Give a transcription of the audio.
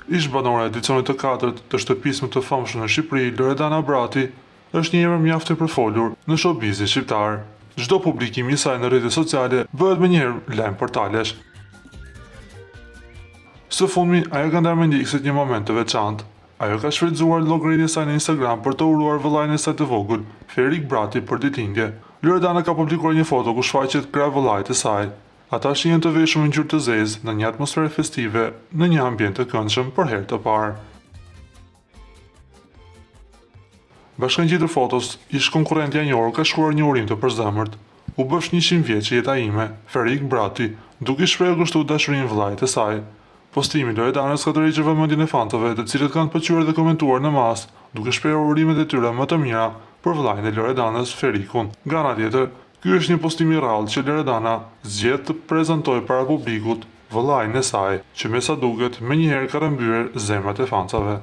Ish banore e edicionit të 4 të shtëpisë më të famshme në Shqipëri, Loredana Brati, është një emër mjaft e përfolur në showbizin shqiptar. Çdo publikim i saj në rrjetet sociale bëhet menjëherë lajm portalesh. Së fundmi, ajo ka ndarë mendikësit një moment të veçantë. Ajo ka shfrytzuar llogarinë e saj në Instagram për të uruar vëllain e saj të vogël, Ferik Brati, për ditëlindje. Loredana ka publikuar një foto ku shfaqet krah vëllait të saj. Ata shihen të veshur në ngjyrë të zezë në një atmosferë festive në një ambient të këndshëm për herë të parë. Bashkëngjitur fotos, ish konkurrentja e njohur ka shkruar një urim të përzemërt. U bësh 100 vjeç jeta ime, Ferik Brati, duke shprehur kështu dashurinë vëllait të saj. Postimi i Loredanës ka tërhequr vëmendjen e fanëve, të cilët kanë pëlqyer dhe komentuar në masë, duke shprehur urimet e tyre më të mira për vëllain e Loredanës, Ferikun. Nga ana tjetër, ky është një postim i rrallë që Loredana zgjedh të prezantojë para publikut vëllain e saj, që me sa duket menjëherë ka rrëmbyer zemrat e fansave.